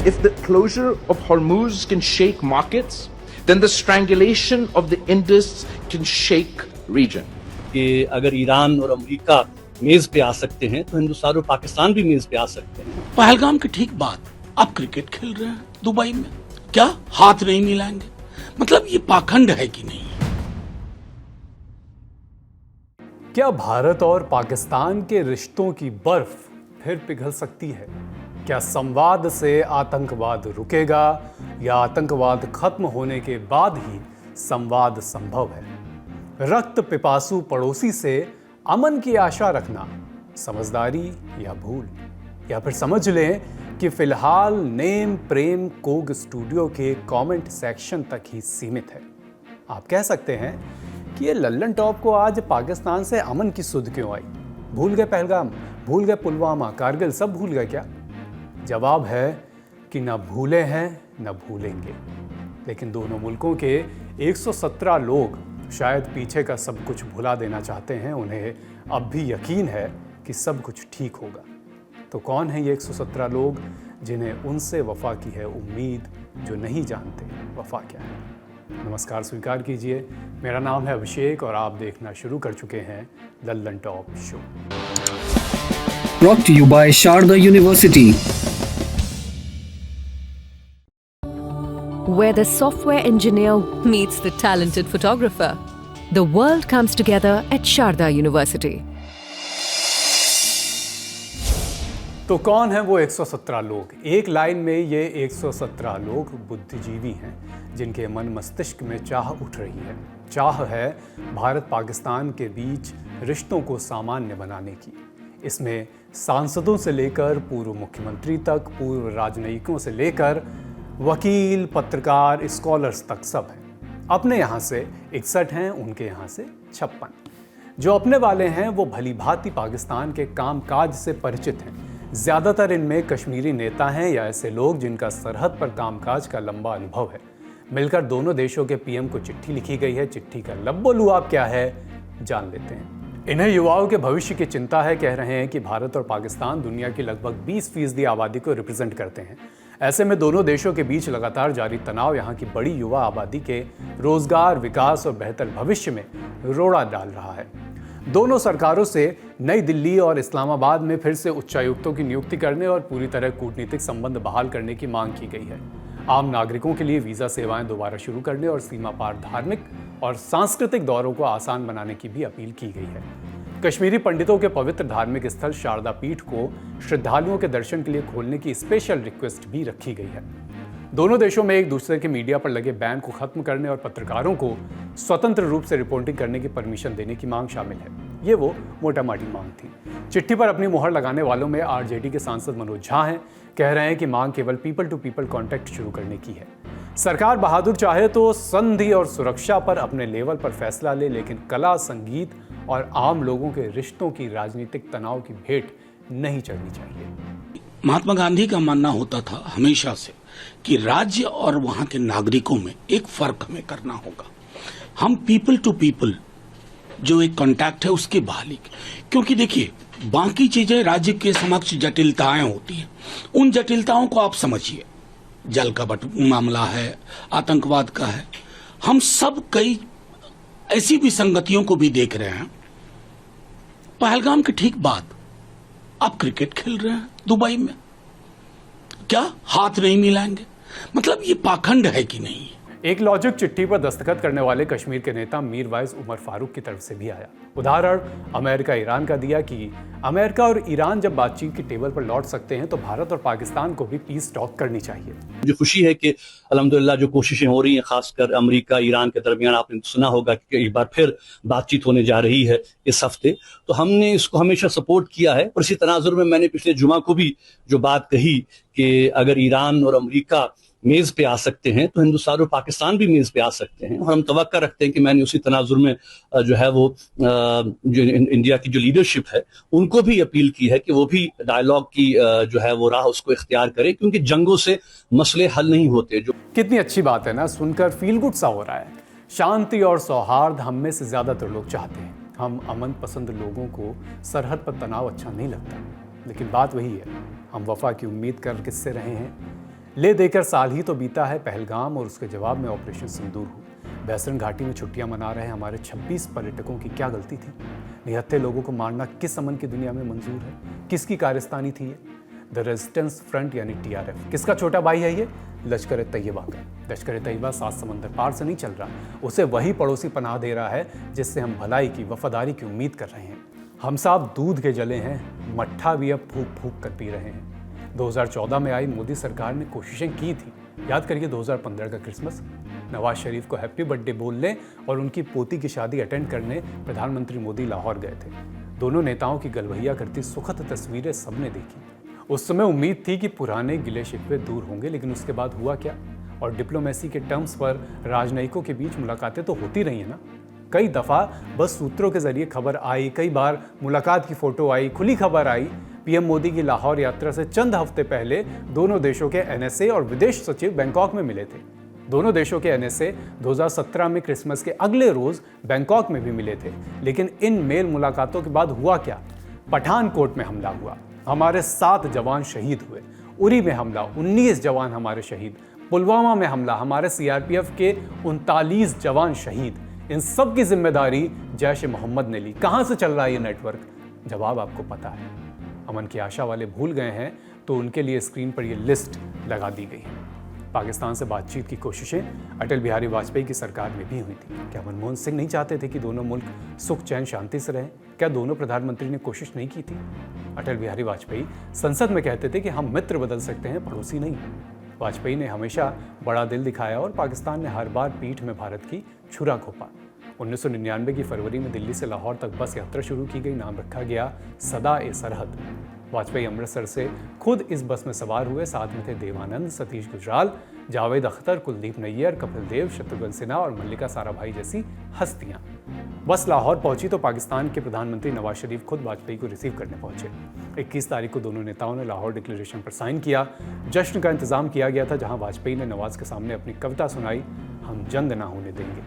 If the closure of Hormuz can shake markets, then the strangulation of the Indus can shake region. कि अगर Iran और America मेज पे आ सकते हैं तो हिंदुस्तान और पाकिस्तान भी मेज पे आ सकते हैं। पहलगाम की ठीक बात, अब क्रिकेट खेल रहे हैं दुबई में, क्या हाथ नहीं मिलाएंगे? मतलब ये पाखंड है कि नहीं? क्या भारत और पाकिस्तान के रिश्तों की बर्फ फिर पिघल सकती है? क्या संवाद से आतंकवाद रुकेगा या आतंकवाद खत्म होने के बाद ही संवाद संभव है? रक्त पिपासु पड़ोसी से अमन की आशा रखना समझदारी या भूल? या फिर समझ लें कि फिलहाल नेम प्रेम कोग स्टूडियो के कमेंट सेक्शन तक ही सीमित है। आप कह सकते हैं कि ये लल्लन टॉप को आज पाकिस्तान से अमन की सुध क्यों आई? भूल गए पहलगाम, भूल गए पुलवामा, कारगिल, सब भूल गए क्या? जवाब है कि न भूले हैं न भूलेंगे। लेकिन दोनों मुल्कों के 117 लोग शायद पीछे का सब कुछ भुला देना चाहते हैं। उन्हें अब भी यकीन है कि सब कुछ ठीक होगा। तो कौन है ये 117 लोग जिन्हें उनसे वफा की है उम्मीद, जो नहीं जानते वफा क्या है? नमस्कार स्वीकार कीजिए, मेरा नाम है अभिषेक और आप देखना शुरू कर चुके हैं Lallan top show. Brought to you by Sharda University. Where the software engineer meets the talented photographer. The world comes together at Sharda University. तो कौन है वो 117 लोग? एक लाइन में ये 117 लोग बुद्धिजीवी हैं जिनके मन मस्तिष्क में चाह उठ रही है। चाह है भारत पाकिस्तान के बीच रिश्तों को सामान्य बनाने की। इसमें सांसदों से लेकर पूर्व मुख्यमंत्री तक, पूर्व राजनयिकों से लेकर वकील, पत्रकार, स्कॉलर्स तक सब हैं। अपने यहाँ से 61 हैं, उनके यहाँ से 56। जो अपने वाले हैं वो भली भांति पाकिस्तान के कामकाज से परिचित हैं। ज़्यादातर इनमें कश्मीरी नेता हैं या ऐसे लोग जिनका सरहद पर कामकाज का लंबा अनुभव है। मिलकर दोनों देशों के पीएम को चिट्ठी लिखी गई है। चिट्ठी का लब्बो-लुआब क्या है, जान लेते हैं। इन्हें युवाओं के भविष्य की चिंता है। कह रहे हैं कि भारत और पाकिस्तान दुनिया की लगभग 20% आबादी को रिप्रेजेंट करते हैं। ऐसे में दोनों देशों के बीच लगातार जारी तनाव यहाँ की बड़ी युवा आबादी के रोजगार, विकास और बेहतर भविष्य में रोड़ा डाल रहा है। दोनों सरकारों से नई दिल्ली और इस्लामाबाद में फिर से उच्चायुक्तों की नियुक्ति करने और पूरी तरह कूटनीतिक संबंध बहाल करने की मांग की गई है। आम नागरिकों के लिए वीज़ा सेवाएं दोबारा शुरू करने और सीमा पार धार्मिक और सांस्कृतिक दौरों को आसान बनाने की भी अपील की गई है। कश्मीरी पंडितों के पवित्र धार्मिक स्थल शारदा पीठ को श्रद्धालुओं के दर्शन के लिए खोलने की स्पेशल रिक्वेस्ट भी रखी गई है। दोनों देशों में एक दूसरे के मीडिया पर लगे बैन को खत्म करने और पत्रकारों को स्वतंत्र रूप से रिपोर्टिंग करने की परमिशन देने की मांग शामिल है। ये वो मोटा-माटी मांग थी। चिट्ठी पर अपनी मुहर लगाने वालों में आरजेडी के सांसद मनोज झा हैं। कह रहे हैं कि मांग केवल पीपल टू पीपल कॉन्टैक्ट शुरू करने की है। सरकार बहादुर चाहे तो संधि और सुरक्षा पर अपने लेवल पर फैसला ले, लेकिन कला, संगीत और आम लोगों के रिश्तों की राजनीतिक तनाव की भेंट नहीं चढ़नी चाहिए। महात्मा गांधी का मानना होता था हमेशा से कि राज्य और वहां के नागरिकों में एक फर्क हमें करना होगा। हम पीपल टू पीपल जो एक कांटेक्ट है उसकी बहाली, क्योंकि देखिए बाकी चीजें राज्य के समक्ष जटिलताएं होती हैं। उन जटिलताओं को आप समझिए, जल का मामला है, आतंकवाद का है। हम सब कई ऐसी भी संगतियों को भी देख रहे हैं। पहलगाम की ठीक बात, अब क्रिकेट खेल रहे हैं दुबई में, क्या हाथ नहीं मिलाएंगे? मतलब ये पाखंड है कि नहीं? एक लॉजिक चिट्ठी पर दस्तखत करने वाले कश्मीर के नेता मीरवाइज उमर फारूक की तरफ से भी आया। उदाहरण अमेरिका ईरान का दिया कि अमेरिका और ईरान जब बातचीत की टेबल पर लौट सकते हैं तो भारत और पाकिस्तान को भी पीस टॉक करनी चाहिए। मुझे खुशी है कि अल्हम्दुलिल्लाह जो कोशिशें हो रही हैं, खासकर अमेरिका ईरान के दरमियान, आपने सुना होगा कि एक बार फिर बातचीत होने जा रही है इस हफ्ते, तो हमने इसको हमेशा सपोर्ट किया है। और इसी तनाजुर में मैंने पिछले जुमा को भी जो बात कही कि अगर ईरान और अमेरिका मेज पे आ सकते हैं तो हिंदुस्तान और पाकिस्तान भी मेज पे आ सकते हैं। और हम तवक्का रखते हैं कि मैंने उसी तनाजुर में जो है वो जो इंडिया की जो लीडरशिप है उनको भी अपील की है कि वो भी डायलॉग की जो है वो राह उसको इख्तियार करे, क्योंकि जंगों से मसले हल नहीं होते। जो कितनी अच्छी बात है ना, सुनकर फील गुड सा हो रहा है। शांति और सौहार्द हम में से ज्यादातर लोग चाहते हैं। हम अमन पसंद लोगों को सरहद पर तनाव अच्छा नहीं लगता, लेकिन बात वही है, हम वफा की उम्मीद कर किससे रहे हैं? ले देकर साल ही तो बीता है पहलगाम और उसके जवाब में ऑपरेशन सिंदूर हुई। बैसरन घाटी में छुट्टियां मना रहे हमारे 26 पर्यटकों की क्या गलती थी? निहत्थे लोगों को मारना किस अमन की दुनिया में मंजूर है? किसकी कारस्तानी थी ये? द रेजिस्टेंस फ्रंट यानी TRF किसका छोटा भाई है ये? लश्कर तैयबा का। लश्कर तैयबा 7 समंदर पार से नहीं चल रहा, उसे वही पड़ोसी पनाह दे रहा है जिससे हम भलाई की वफादारी की उम्मीद कर रहे हैं। हम साहब दूध के जले हैं, मट्ठा भी अब फूक फूक कर पी रहे हैं। 2014 में आई मोदी सरकार ने कोशिशें की थी, याद करिए 2015 का क्रिसमस, नवाज शरीफ को हैप्पी बर्थडे बोलने और उनकी पोती की शादी अटेंड करने प्रधानमंत्री मोदी लाहौर गए थे। दोनों नेताओं की गलवहिया करती सुखद तस्वीरें सबने देखी। उस समय उम्मीद थी कि पुराने गिले शिकवे दूर होंगे, लेकिन उसके बाद हुआ क्या? और डिप्लोमेसी के टर्म्स पर राजनयिकों के बीच मुलाकातें तो होती रही है ना। कई दफ़ा बस सूत्रों के जरिए खबर आई, कई बार मुलाकात की फ़ोटो आई, खुली खबर आई। पीएम मोदी की लाहौर यात्रा से चंद हफ्ते पहले दोनों देशों के NSA और विदेश सचिव बैंकॉक में मिले थे। दोनों देशों के NSA 2017 में क्रिसमस के अगले रोज़ बैंकॉक में भी मिले थे। लेकिन इन मेल मुलाकातों के बाद हुआ क्या? पठानकोट में हमला हुआ, हमारे 7 जवान शहीद हुए। उरी में हमला, 19 जवान हमारे शहीद। पुलवामा में हमला, हमारे CRPF के 39 जवान शहीद। इन सब की जिम्मेदारी जैश ए मोहम्मद ने ली। कहां से चल रहा है ये नेटवर्क? जवाब आपको पता है। अमन की आशा वाले भूल गए हैं तो उनके लिए स्क्रीन पर यह लिस्ट लगा दी गई है। पाकिस्तान से बातचीत की कोशिशें अटल बिहारी वाजपेयी की सरकार में भी हुई थी। क्या मनमोहन सिंह नहीं चाहते थे कि दोनों मुल्क सुख चैन शांति से रहें? क्या दोनों प्रधानमंत्री ने कोशिश नहीं की थी? अटल बिहारी वाजपेयी संसद में कहते थे कि हम मित्र बदल सकते हैं, पड़ोसी नहीं। वाजपेयी ने हमेशा बड़ा दिल दिखाया और पाकिस्तान ने हर बार पीठ में भारत की छुरा घोंपा। 1999 की फरवरी में दिल्ली से लाहौर तक बस यात्रा शुरू की गई। नाम रखा गया सदा ए सरहद। वाजपेयी अमृतसर से खुद इस बस में सवार हुए। साथ में थे देवानंद, सतीश गुजराल, जावेद अख्तर, कुलदीप नैयर, कपिल देव, शत्रुघ्न सिन्हा और मल्लिका साराभाई जैसी हस्तियां। बस लाहौर पहुंची तो पाकिस्तान के प्रधानमंत्री नवाज शरीफ खुद वाजपेयी को रिसीव करने पहुंचे। 21 तारीख को दोनों नेताओं ने लाहौर डिक्लेरेशन पर साइन किया। जश्न का इंतजाम किया गया था, जहां वाजपेयी ने नवाज के सामने अपनी कविता सुनाई, हम जंग ना होने देंगे।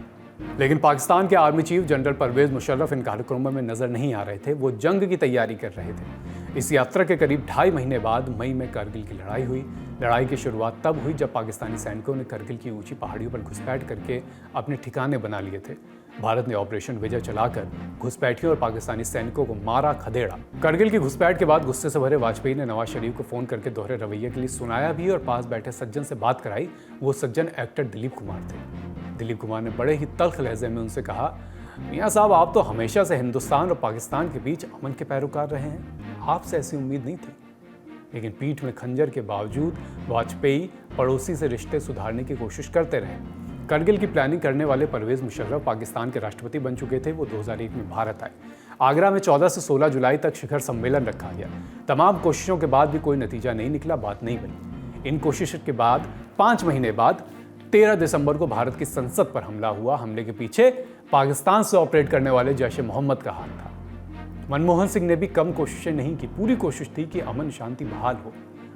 लेकिन पाकिस्तान के army chief general Pervez Musharraf इन कार्यक्रमों में नजर नहीं आ रहे थे। वो जंग की तैयारी कर रहे थे। इस यात्रा के करीब 2.5 महीने बाद मई में करगिल की लड़ाई हुई। लड़ाई की शुरुआत तब हुई जब पाकिस्तानी सैनिकों ने करगिल की ऊंची पहाड़ियों पर घुसपैठ करके अपने ठिकाने बना लिए थे। भारत ने ऑपरेशन विजय चलाकर घुसपैठियों और पाकिस्तानी सैनिकों को मारा खदेड़ा। करगिल की घुसपैठ के बाद गुस्से से भरे वाजपेयी ने नवाज शरीफ को फोन करके दोहरे रवैये के लिए सुनाया भी और पास बैठे सज्जन से बात कराई। वो सज्जन एक्टर दिलीप कुमार थे। दिलीप कुमार ने बड़े ही तल्ख लहजे में उनसे कहा, मियाँ साहब आप तो हमेशा से हिंदुस्तान और पाकिस्तान के बीच अमन के पैरोकार रहे हैं, आपसे ऐसी उम्मीद नहीं थी। लेकिन पीठ में खंजर के बावजूद वाजपेयी पड़ोसी से रिश्ते सुधारने की कोशिश करते रहे। करगिल की प्लानिंग करने वाले परवेज मुशर्रफ पाकिस्तान के राष्ट्रपति बन चुके थे। वो 2001 में भारत आए। आगरा में 14 से 16 जुलाई तक शिखर सम्मेलन रखा गया। तमाम कोशिशों के बाद भी कोई नतीजा नहीं निकला, बात नहीं बनी। इन कोशिशों के बाद 5 महीने बाद 13 दिसंबर को भारत की संसद पर हमला हुआ। हमले के पीछे पाकिस्तान से ऑपरेट करने वाले जैश ए मोहम्मद का हाथ था। मनमोहन सिंह ने भी कम कोशिशें नहीं की। पूरी कोशिश थी कि अमन शांति बहाल हो।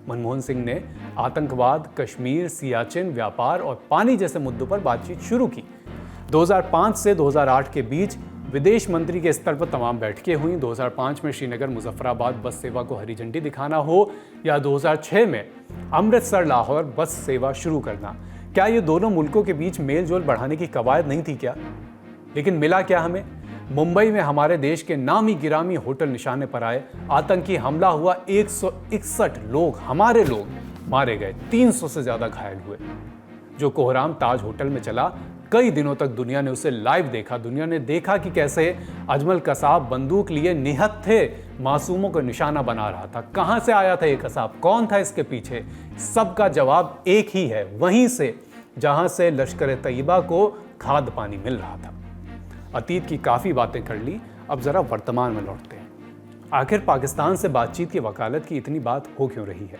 मनमोहन सिंह ने आतंकवाद, कश्मीर, सियाचिन, व्यापार और पानी जैसे मुद्दों पर बातचीत शुरू की। 2005 से 2008 के बीच विदेश मंत्री के स्तर पर तमाम बैठकें हुई। 2005 में श्रीनगर मुजफ्फराबाद बस सेवा को हरी झंडी दिखाना हो या 2006 में अमृतसर लाहौर बस सेवा शुरू करना, क्या ये दोनों मुल्कों के बीच मेल जोल बढ़ाने की कवायद नहीं थी क्या? लेकिन मिला क्या हमें? मुंबई में हमारे देश के नामी गिरामी होटल निशाने पर आए, आतंकी हमला हुआ, 161 लोग, हमारे लोग मारे गए, 300 से ज्यादा घायल हुए। जो कोहराम ताज होटल में चला, कई दिनों तक दुनिया ने उसे लाइव देखा। दुनिया ने देखा कि कैसे अजमल कसाब बंदूक लिए निहत्थे मासूमों को निशाना बना रहा था। कहां से आया था ये कसाब? कौन था इसके पीछे? सबका जवाब एक ही है, वहीं से जहां से लश्कर तैयबा को खाद्य पानी मिल रहा था। अतीत की काफ़ी बातें कर ली, अब ज़रा वर्तमान में लौटते हैं। आखिर पाकिस्तान से बातचीत की वकालत की इतनी बात हो क्यों रही है?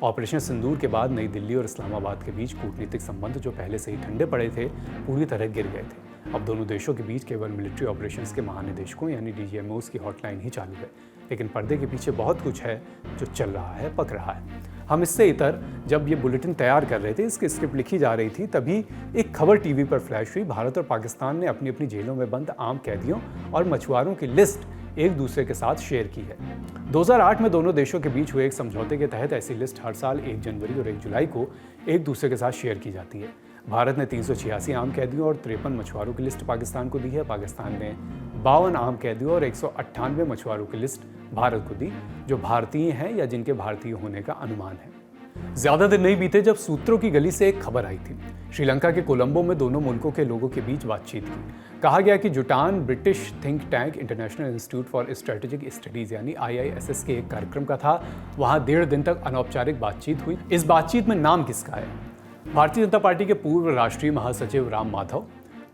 ऑपरेशन सिंदूर के बाद नई दिल्ली और इस्लामाबाद के बीच कूटनीतिक संबंध जो पहले से ही ठंडे पड़े थे, पूरी तरह गिर गए थे। अब दोनों देशों के बीच केवल मिलिट्री ऑपरेशंस के महानिदेशकों यानी DGMOs की हॉटलाइन ही चालू है। लेकिन पर्दे के पीछे बहुत कुछ है जो चल रहा है, पक रहा है। हम इससे इतर जब ये बुलेटिन तैयार कर रहे थे, इसकी स्क्रिप्ट लिखी जा रही थी, तभी एक खबर टीवी पर फ्लैश हुई। भारत और पाकिस्तान ने अपनी अपनी जेलों में बंद आम कैदियों और मछुआरों की लिस्ट एक दूसरे के साथ शेयर की है। 2008 में दोनों देशों के बीच हुए एक समझौते के तहत ऐसी लिस्ट हर साल 1 जनवरी और 1 जुलाई को एक दूसरे के साथ शेयर की जाती है। भारत ने 386 आम कैदियों और 53 मछुआरों की लिस्ट पाकिस्तान को दी है। पाकिस्तान ने 52 आम कैदियों और 198 मछुआरों की लिस्ट भारत को दी, जो भारतीय हैं या जिनके भारतीय होने का अनुमान है। ज्यादा दिन नहीं बीते जब सूत्रों की गली से एक खबर आई थी। श्रीलंका के कोलंबो में दोनों मुल्कों के लोगों के बीच बातचीत की। कहा गया कि जुटान British think tank international institute for strategic studies यानी IISS के एक कार्यक्रम का था। वहां 1.5 दिन तक अनौपचारिक बातचीत हुई। इस बातचीत में नाम किसका है? भारतीय जनता पार्टी के पूर्व राष्ट्रीय महासचिव राम माधव,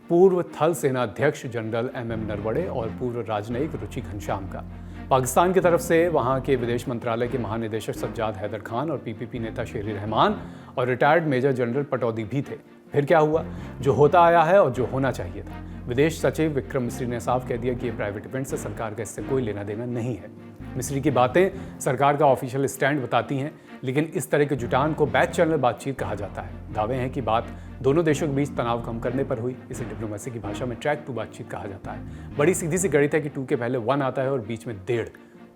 पूर्व थल सेना अध्यक्ष जनरल MM नरवणे और पूर्व राजनयिक रुचि घनश्याम का। पाकिस्तान की तरफ से वहां के विदेश मंत्रालय के महानिदेशक सज्जाद हैदर खान और PPP नेता शेरी रहमान और रिटायर्ड मेजर जनरल पटौदी भी थे। फिर क्या हुआ? जो होता आया है और जो होना चाहिए था। विदेश सचिव विक्रम मिस्री ने साफ कह दिया कि ये प्राइवेट इवेंट से सरकार का इससे कोई लेना देना नहीं है। मिस्री की बातें सरकार का ऑफिशियल स्टैंड बताती हैं, लेकिन इस तरह के जुटान को बैक चैनल बातचीत कहा जाता है। दावे हैं कि बात दोनों देशों के बीच तनाव कम करने पर हुई। इसे डिप्लोमेसी की भाषा में ट्रैक 2 बातचीत कहा जाता है। बड़ी सीधी सी गणित है कि 2 के पहले 1 आता है और बीच में 1.5,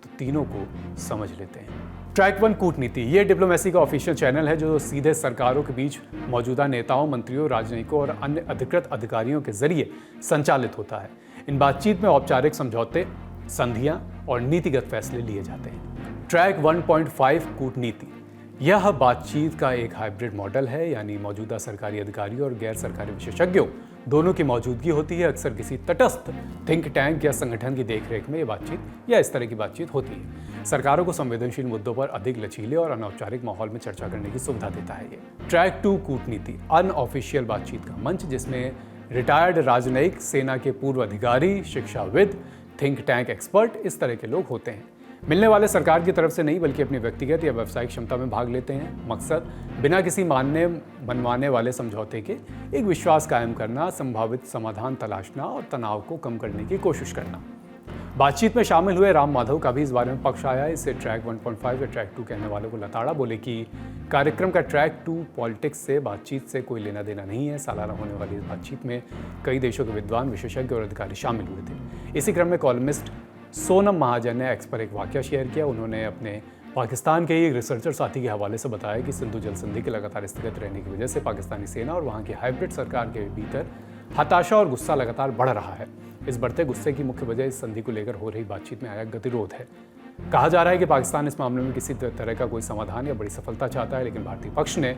तो तीनों को समझ लेते हैं। ट्रैक 1 कूटनीति, ये डिप्लोमेसी का ऑफिशियल चैनल है जो सीधे सरकारों के बीच मौजूदा नेताओं, मंत्रियों, राजनयिकों और अन्य अधिकृत अधिकारियों के जरिए संचालित होता है। इन बातचीत में औपचारिक समझौते, संधियां और नीतिगत फैसले लिए जाते हैं। ट्रैक 1.5 कूटनीति, यह बातचीत का एक हाइब्रिड मॉडल है, यानी मौजूदा सरकारी अधिकारियों और गैर सरकारी विशेषज्ञों दोनों की मौजूदगी होती है। अक्सर किसी तटस्थ थिंक टैंक या संगठन की देखरेख में ये बातचीत या इस तरह की बातचीत होती है। सरकारों को संवेदनशील मुद्दों पर अधिक लचीले और अनौपचारिक माहौल में चर्चा करने की सुविधा देता है ये। ट्रैक 2 कूटनीति, अनऑफिशियल बातचीत का मंच, जिसमें रिटायर्ड राजनयिक, सेना के पूर्व अधिकारी, शिक्षाविद, थिंक टैंक एक्सपर्ट, इस तरह के लोग होते हैं। मिलने वाले सरकार की तरफ से नहीं बल्कि अपनी व्यक्तिगत या व्यावसायिक क्षमता में भाग लेते हैं। मकसद बिना किसी मनवाने वाले समझौते के एक विश्वास कायम करना, संभावित समाधान तलाशना और तनाव को कम करने की कोशिश करना। बातचीत में शामिल हुए राम माधव का भी इस बारे में पक्ष आया। इसे ट्रैक 1.5 या ट्रैक 2 कहने वालों को लताड़ा। बोले कि कार्यक्रम का ट्रैक 2 पॉलिटिक्स से, बातचीत से कोई लेना देना नहीं है। सालाना होने वाली इस बातचीत में कई देशों के विद्वान, विशेषज्ञ और अधिकारी शामिल हुए थे। इसी क्रम में कॉलमिस्ट सोनम महाजन ने एक्स पर एक वाकया शेयर किया। उन्होंने अपने पाकिस्तान के एक रिसर्चर साथी के हवाले से बताया कि सिंधु जल संधि के लगातार स्थगित रहने की वजह से पाकिस्तानी सेना और वहां की हाइब्रिड सरकार के भीतर हताशा और गुस्सा लगातार बढ़ रहा है। इस बढ़ते गुस्से की मुख्य वजह इस संधि को लेकर हो रही बातचीत में आया गतिरोध है। कहा जा रहा है कि पाकिस्तान इस मामले में किसी तरह का कोई समाधान या बड़ी सफलता चाहता है, लेकिन भारतीय पक्ष ने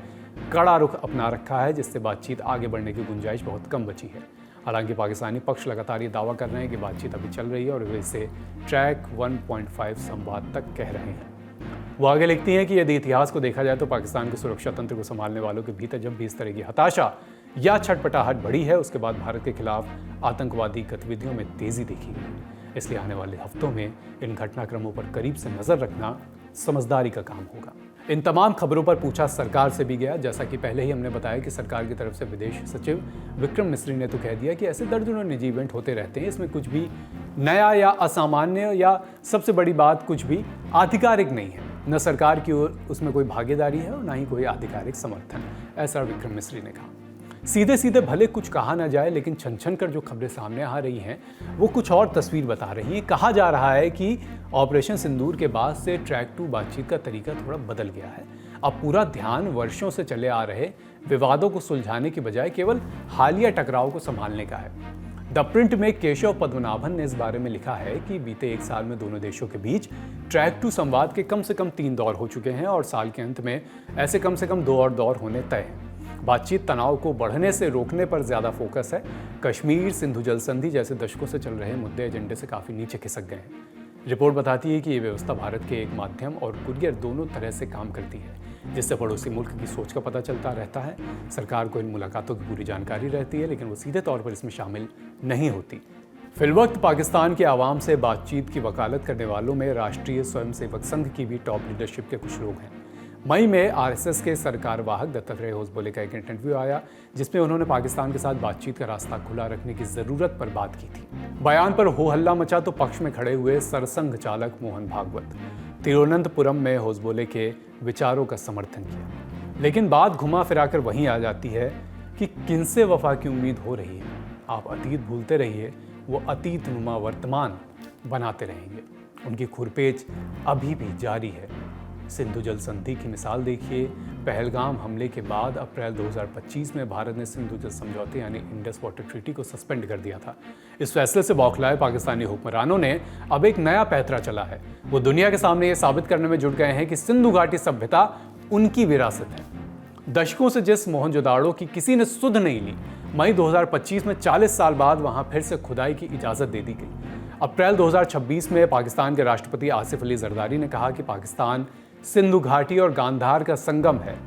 कड़ा रुख अपना रखा है, जिससे बातचीत आगे बढ़ने की गुंजाइश बहुत कम बची है। हालांकि पाकिस्तानी पक्ष लगातार ये दावा कर रहे हैं कि बातचीत अभी चल रही है और वे इसे ट्रैक 1.5 संवाद तक कह रहे हैं। वो आगे लिखती हैं कि यदि इतिहास को देखा जाए तो पाकिस्तान के सुरक्षा तंत्र को संभालने वालों के भीतर जब भी इस तरह की हताशा या छटपटाहट बढ़ी है, उसके बाद भारत के खिलाफ आतंकवादी गतिविधियों में तेजी देखी गई। इसलिए आने वाले हफ्तों में इन घटनाक्रमों पर करीब से नजर रखना समझदारी का काम होगा। इन तमाम खबरों पर पूछा सरकार से भी गया। जैसा कि पहले ही हमने बताया कि सरकार की तरफ से विदेश सचिव विक्रम मिस्री ने तो कह दिया कि ऐसे दर्जनों निजी इवेंट होते रहते हैं, इसमें कुछ भी नया या असामान्य या सबसे बड़ी बात कुछ भी आधिकारिक नहीं है। न सरकार की ओर उसमें कोई भागीदारी है और न ही कोई आधिकारिक समर्थन, ऐसा विक्रम मिस्री ने कहा। सीधे सीधे भले कुछ कहा ना जाए, लेकिन छन छन कर जो खबरें सामने आ रही हैं वो कुछ और तस्वीर बता रही हैं। कहा जा रहा है कि ऑपरेशन सिंदूर के बाद से ट्रैक 2 बातचीत का तरीका थोड़ा बदल गया है। अब पूरा ध्यान वर्षों से चले आ रहे विवादों को सुलझाने की बजाय केवल हालिया टकराव को संभालने का है। द प्रिंट में केशव पद्मनाभन ने इस बारे में लिखा है कि बीते 1 साल में दोनों देशों के बीच ट्रैक 2 संवाद के कम से कम 3 दौर हो चुके हैं और साल के अंत में ऐसे कम से कम 2 और दौर होने तय हैं। बातचीत तनाव को बढ़ने से रोकने पर ज्यादा फोकस है। कश्मीर, सिंधु जल संधि जैसे दशकों से चल रहे मुद्दे एजेंडे से काफी नीचे खिसक गए हैं। रिपोर्ट बताती है कि ये व्यवस्था भारत के एक माध्यम और कुरियर दोनों तरह से काम करती है, जिससे पड़ोसी मुल्क की सोच का पता चलता रहता है। सरकार को इन मुलाकातों की पूरी जानकारी रहती है, लेकिन वो सीधे तौर पर इसमें शामिल नहीं होती। फिलवक्त पाकिस्तान के आवाम से बातचीत की वकालत करने वालों में राष्ट्रीय स्वयंसेवक संघ की भी टॉप लीडरशिप के कुछ लोग हैं। मई में आरएसएस के सरकार वाहक दत्तात्रेय होसबोले का एक इंटरव्यू आया, जिसमें उन्होंने पाकिस्तान के साथ बातचीत का रास्ता खुला रखने की जरूरत पर बात की थी। बयान पर हो हल्ला मचा तो पक्ष में खड़े हुए सरसंघ चालक मोहन भागवत तिरुवनंतपुरम में होसबोले के विचारों का समर्थन किया, लेकिन बात घुमा फिराकर वहीं आ जाती है कि किनसे वफा की उम्मीद हो रही है। आप अतीत भूलते रहिए, वो अतीत नुमा वर्तमान बनाते रहेंगे। उनकी खुरपेच अभी भी जारी है। सिंधु जल संधि की मिसाल देखिए। पहलगाम हमले के बाद अप्रैल 2025 में भारत ने सिंधु जल समझौते यानी इंडस वाटर ट्रीटी को सस्पेंड कर दिया था। इस फैसले से बौखलाए पाकिस्तानी हुक्मरानों ने अब एक नया पैंतरा चला है। वो दुनिया के सामने ये साबित करने में जुट गए हैं कि सिंधु घाटी सभ्यता उनकी विरासत है। दशकों से जिस मोहनजोदाड़ो की किसी ने सुध नहीं ली, मई 2025 में 40 साल बाद वहां फिर से खुदाई की इजाज़त दे दी गई। अप्रैल 2026 में पाकिस्तान के राष्ट्रपति आसिफ अली जरदारी ने कहा कि पाकिस्तान सिंधु घाटी और गांधार का संगम है।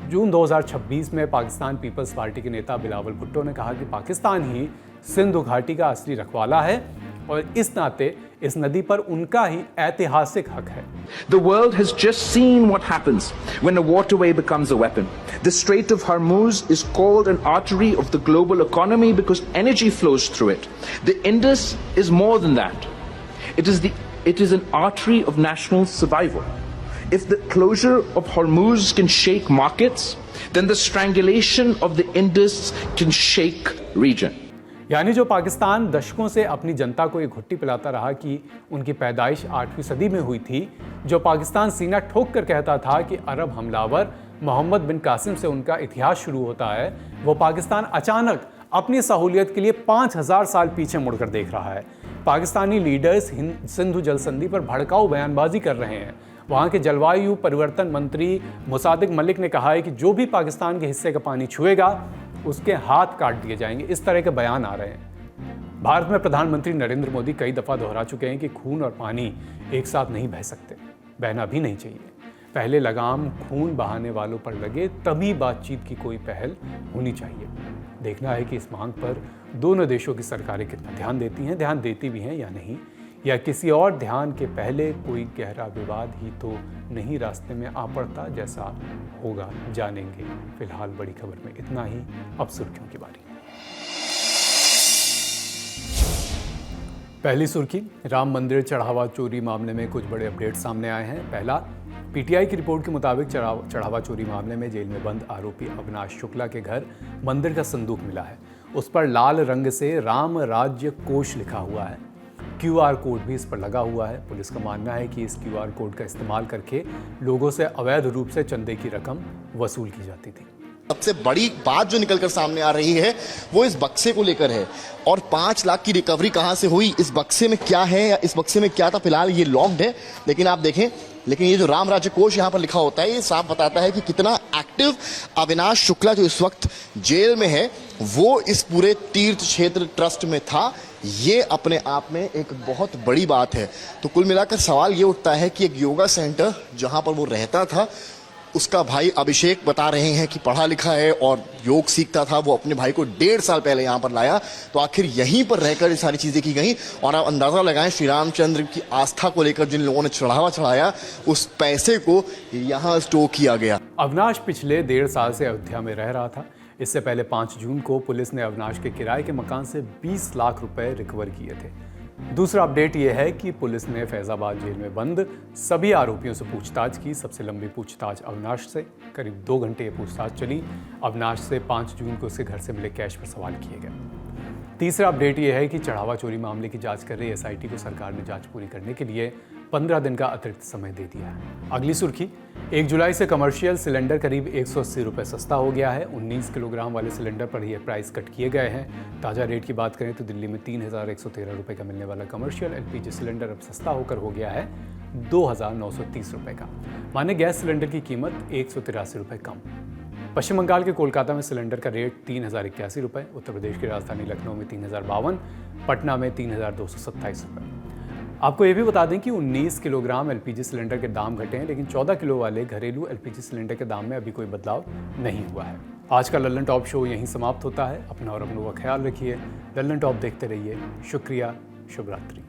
जून 2026 में पाकिस्तान पीपल्स पार्टी के नेता बिलावल भुट्टो ने कहा कि पाकिस्तान ही सिंधु घाटी का असली रखवाला है और इस नाते इस नदी पर उनका ही ऐतिहासिक हक है। The world has just seen what happens when a waterway becomes a weapon. The Strait of Hormuz is called an artery of the global economy because energy flows through it. The Indus is more than that. It is an artery of national survival. If the closure of Hormuz can shake markets, then the strangulation of the Indus can shake region. यानी जो पाकिस्तान दशकों से अपनी जनता को ये घुट्टी पिलाता रहा कि उनकी पैदाइश 8वीं सदी में हुई थी, जो पाकिस्तान सीना ठोक कर कहता था कि अरब हमलावर मोहम्मद बिन कासिम से उनका इतिहास शुरू होता है, वो पाकिस्तान अचानक अपनी सहूलियत के लिए 5000 साल पीछे मुड़कर देख रहा है। पाकिस्तानी लीडर्स सिंधु जल संधि पर भड़काऊ बयानबाजी कर रहे हैं। वहाँ के जलवायु परिवर्तन मंत्री मुसादिक मलिक ने कहा है कि जो भी पाकिस्तान के हिस्से का पानी छुएगा उसके हाथ काट दिए जाएंगे। इस तरह के बयान आ रहे हैं। भारत में प्रधानमंत्री नरेंद्र मोदी कई दफ़ा दोहरा चुके हैं कि खून और पानी एक साथ नहीं बह सकते, बहना भी नहीं चाहिए। पहले लगाम खून बहाने वालों पर लगे, तभी बातचीत की कोई पहल होनी चाहिए। देखना है कि इस मांग पर दोनों देशों की सरकारें कितना ध्यान देती हैं, ध्यान देती भी हैं या नहीं, या किसी और ध्यान के पहले कोई गहरा विवाद ही तो नहीं रास्ते में आ पड़ता। जैसा होगा जानेंगे। फिलहाल बड़ी खबर में इतना ही। अब सुर्खियों की बारी। पहली सुर्खी, राम मंदिर चढ़ावा चोरी मामले में कुछ बड़े अपडेट सामने आए हैं। पहला, पीटीआई की रिपोर्ट के मुताबिक चढ़ावा चोरी मामले में जेल में बंद आरोपी अविनाश शुक्ला के घर मंदिर का संदूक मिला है। उस पर लाल रंग से राम राज्य कोष लिखा हुआ है। QR कोड भी इस पर लगा हुआ है। पुलिस का मानना है कि इस QR कोड का इस्तेमाल करके लोगों से अवैध रूप से चंदे की रकम वसूल की जाती थी। सबसे बड़ी बात जो निकलकर सामने आ रही है वो इस बक्से को लेकर है। और 5 लाख की रिकवरी कहां से हुई, इस बक्से में क्या है या इस बक्से में क्या था, फिलहाल ये लॉक्ड है। लेकिन आप देखें, लेकिन ये जो राम राज्य कोष यहां पर लिखा होता है, ये साफ बताता है कि कितना एक्टिव अविनाश शुक्ला जो इस वक्त जेल में है वो इस पूरे तीर्थ क्षेत्र ट्रस्ट में था। ये अपने आप में एक बहुत बड़ी बात है। तो कुल मिलाकर सवाल ये उठता है कि एक योगा सेंटर जहां पर वो रहता था, उसका भाई अभिषेक बता रहे हैं कि पढ़ा लिखा है और योग सीखता था। वो अपने भाई को 1.5 साल पहले यहाँ पर लाया, तो आखिर यहीं पर रहकर ये सारी चीजें की गई। और आप अंदाजा लगाएं, श्री रामचंद्र की आस्था को लेकर जिन लोगों ने चढ़ावा चढ़ाया, उस पैसे को यहाँ स्टोर किया गया। अविनाश पिछले 1.5 साल से अयोध्या में रह रहा था। इससे पहले 5 जून को पुलिस ने अविनाश के किराए के मकान से 20 लाख रुपए रिकवर किए थे। दूसरा अपडेट यह है कि पुलिस ने फैजाबाद जेल में बंद सभी आरोपियों से पूछताछ की। सबसे लंबी पूछताछ अविनाश से, करीब 2 घंटे ये पूछताछ चली। अविनाश से 5 जून को उसके घर से मिले कैश पर सवाल किए गए। तीसरा अपडेट यह है कि चढ़ावा चोरी मामले की जांच कर रही SIT को सरकार ने जांच पूरी करने के लिए 15 दिन का अतिरिक्त समय दे दिया है। अगली सुर्खी, 1 जुलाई से कमर्शियल सिलेंडर करीब 180 रुपये सस्ता हो गया है। 19 किलोग्राम वाले सिलेंडर पर यह प्राइस कट किए गए हैं। ताज़ा रेट की बात करें तो दिल्ली में 3113 रुपये का मिलने वाला कमर्शियल LPG सिलेंडर अब सस्ता होकर हो गया है 2930 रुपये का। माने गैस सिलेंडर की कीमत 183 रुपये कम। पश्चिम बंगाल के कोलकाता में सिलेंडर का रेट 3081 रुपये, उत्तर प्रदेश की राजधानी लखनऊ में 3052, पटना में 3227 रुपये। आपको ये भी बता दें कि 19 किलोग्राम LPG सिलेंडर के दाम घटे हैं, लेकिन 14 किलो वाले घरेलू LPG सिलेंडर के दाम में अभी कोई बदलाव नहीं हुआ है। आज का लल्लन टॉप शो यहीं समाप्त होता है। अपना और अपनों का ख्याल रखिए। लल्लन टॉप देखते रहिए। शुक्रिया, शुभ रात्रि।